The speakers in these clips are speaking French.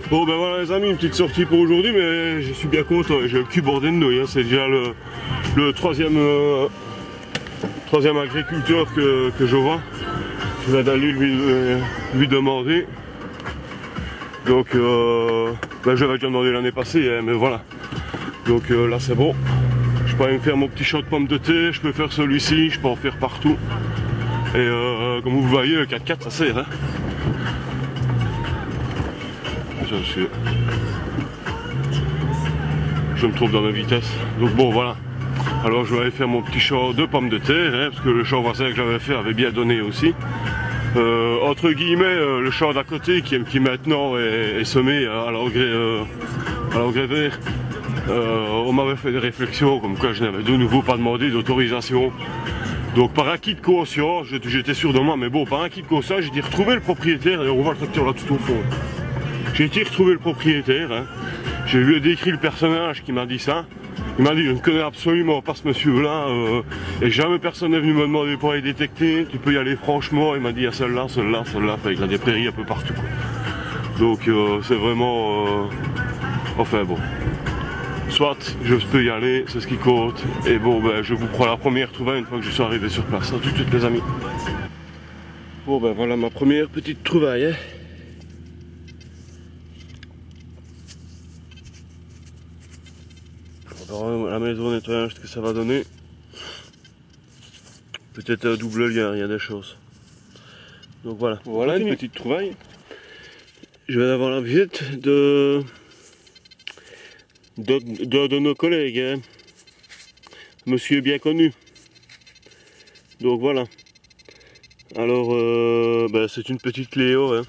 Bon ben voilà les amis, une petite sortie pour aujourd'hui, mais je suis bien content, j'ai le cul bordé de nouilles, hein. C'est déjà le troisième agriculteur que je vois. Je vais d'aller lui demander. Donc ben, je l'avais déjà demandé l'année passée, hein, mais voilà. Donc là c'est bon. Je peux aller me faire mon petit champ de pommes de thé, je peux faire celui-ci, je peux en faire partout. Et comme vous voyez, le 4x4 ça sert. Hein. Je me trouve dans ma vitesse. Donc bon voilà. Alors je vais aller faire mon petit champ de pommes de terre, hein, parce que le champ voisin que j'avais fait avait bien donné aussi. Entre guillemets, le champ d'à côté qui maintenant est semé à l'engrais vert. On m'avait fait des réflexions comme quoi je n'avais de nouveau pas demandé d'autorisation. Donc par acquis de conscience, j'étais sûr de moi, mais bon, par acquis de conscience, j'ai dit retrouver le propriétaire, et on voit le tracteur là tout au fond. J'ai été retrouver le propriétaire, hein. Je lui ai décrit le personnage qui m'a dit ça. Il m'a dit je ne connais absolument pas ce monsieur-là, et jamais personne n'est venu me demander pour les détecter, tu peux y aller franchement. Il m'a dit il y a celle-là, celle-là, celle-là, il a des prairies un peu partout. Donc c'est vraiment... enfin bon. Soit je peux y aller, c'est ce qui compte, et bon ben je vous prends la première trouvaille une fois que je suis arrivé sur place. A tout de suite les amis. Bon ben voilà ma première petite trouvaille. Hein. On verra la maison au nettoyage ce que ça va donner. Peut-être un double lien, il y a des choses. Donc voilà. Voilà une petite trouvaille. Je vais avoir la visite de nos collègues. Hein. Monsieur bien connu. Donc voilà. Alors ben, c'est une petite Cléo. Hein,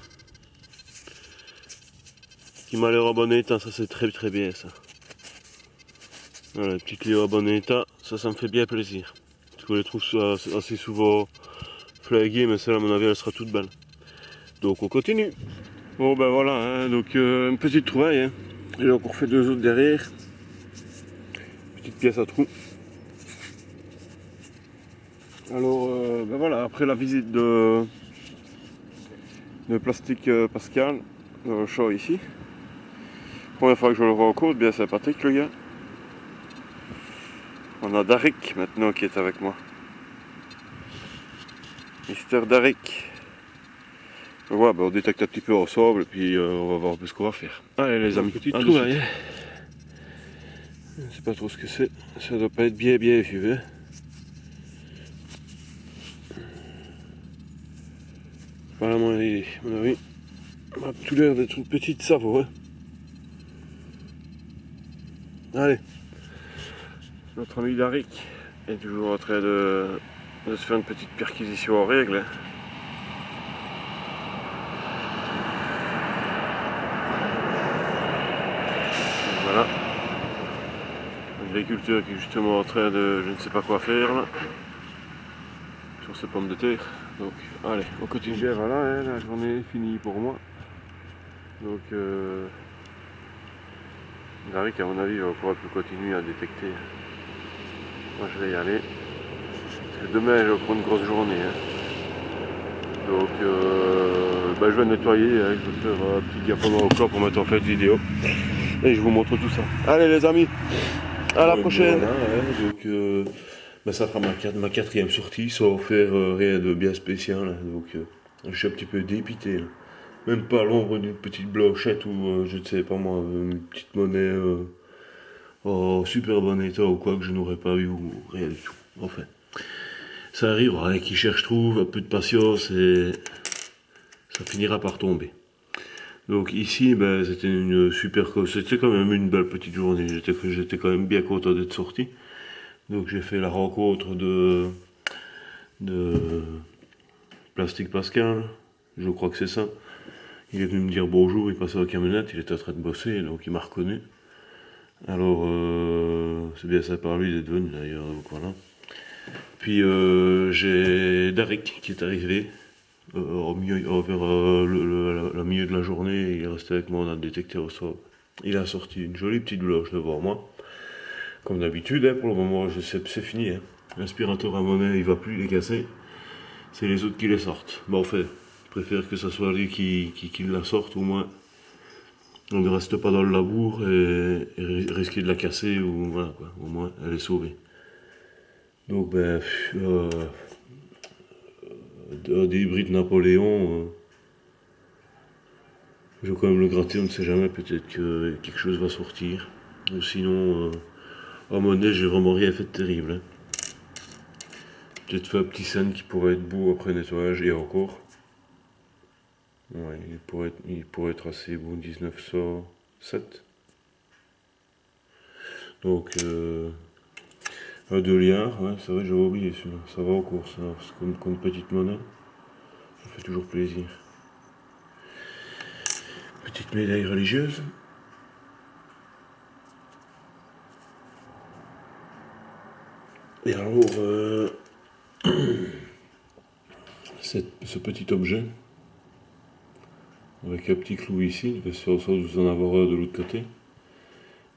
qui m'a l'air en bon état, ça c'est très très bien ça. Voilà, petite Cléo en bon état, ça me fait bien plaisir. Parce que je les trouve assez souvent flaguées, mais celle-là à mon avis elle sera toute belle. Donc on continue. Bon ben voilà, hein, donc une petite trouvaille. Hein. J'ai encore fait deux autres derrière. Petite pièce à trous. Alors ben voilà, après la visite de Plastique Pascal, dans le champ ici. Première fois que je le rencontre, bien sympathique le gars. On a Darik maintenant qui est avec moi. Mister Darik. Voilà, ben on détecte un petit peu ensemble et puis on va voir un peu ce qu'on va faire. Allez les amis, petite trouvaille. Je ne sais pas trop ce que c'est. Ça doit pas être bien vieux. Hein. Voilà mon avis. Ça a tout l'air d'être une petite savo. Hein. Allez. Notre ami Darik est toujours en train de se faire une petite perquisition en règle. Hein. Voilà. L'agriculteur qui est justement en train de je ne sais pas quoi faire là. Sur ces pommes de terre. Donc allez, on continue. Voilà, hein, la journée est finie pour moi. Donc Darik à mon avis va pouvoir continuer à détecter. Moi je vais y aller. Parce que demain je vais prendre une grosse journée. Hein. Donc bah, je vais nettoyer, hein, je vais faire un petit diaporama au corps pour mettre en fait vidéo. Et je vous montre tout ça. Allez les amis, à la prochaine. Voilà, hein, donc bah, ça fera ma quatrième sortie sans faire rien de bien spécial. Hein, donc je suis un petit peu dépité. Là. Même pas l'ombre d'une petite blanchette ou je ne sais pas moi, une petite monnaie en super bon état ou quoi que je n'aurais pas eu ou rien du tout. Enfin, ça arrive, hein, qui cherche trouve, un peu de patience et ça finira par tomber. Donc ici, ben, c'était une super, c'était quand même une belle petite journée. J'étais quand même bien content d'être sorti. Donc j'ai fait la rencontre de Plastique Pascal, je crois que c'est ça. Il est venu me dire bonjour, il passait à la camionnette, il était en train de bosser, donc il m'a reconnu. Alors c'est bien ça par lui d'être venu d'ailleurs, donc voilà. Puis j'ai Darik qui est arrivé. Vers le milieu de la journée, il est resté avec moi, on a détecté au sol. Il a sorti une jolie petite bloche devant moi. Comme d'habitude, hein, pour le moment, c'est fini. Hein. L'aspirateur à monnaie, il va plus les casser. C'est les autres qui les sortent. Bon, en fait, je préfère que ce soit lui qui la sorte, au moins. on ne reste pas dans le labour et risquer de la casser ou voilà quoi, au moins elle est sauvée. Donc ben des hybrides Napoléon, je vais quand même le gratter, on ne sait jamais, peut-être que quelque chose va sortir. Ou sinon, à mon nez, j'ai vraiment rien fait de terrible. Hein. Peut-être fait un petit scène qui pourrait être beau après nettoyage et encore. Ouais, il pourrait être assez beau, 1907. Donc, un 2 liards, ouais, c'est vrai, j'avais oublié celui-là. Ça va encore, ça, parce que comme petite monnaie, ça fait toujours plaisir. Petite médaille religieuse. Et alors, ce petit objet, avec un petit clou ici, il va sans doute en avoir un de l'autre côté.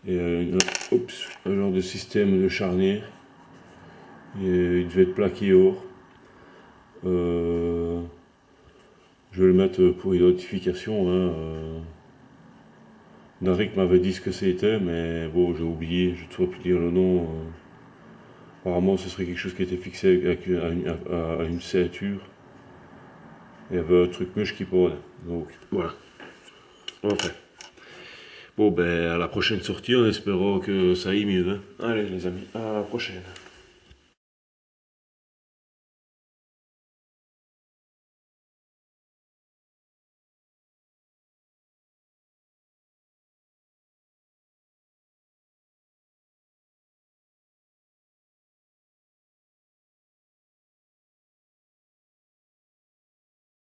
Et un genre de système de charnière. Et il devait être plaqué or. Je vais le mettre pour identification. Hein, Narik m'avait dit ce que c'était, mais bon, j'ai oublié, je ne saurais plus dire le nom. Apparemment, ce serait quelque chose qui était fixé à une ceinture. Il y avait un truc mûche qui prenait. Donc, voilà. Enfin. Bon, ben, à la prochaine sortie, en espérant que ça aille mieux. Hein. Allez, les amis, à la prochaine.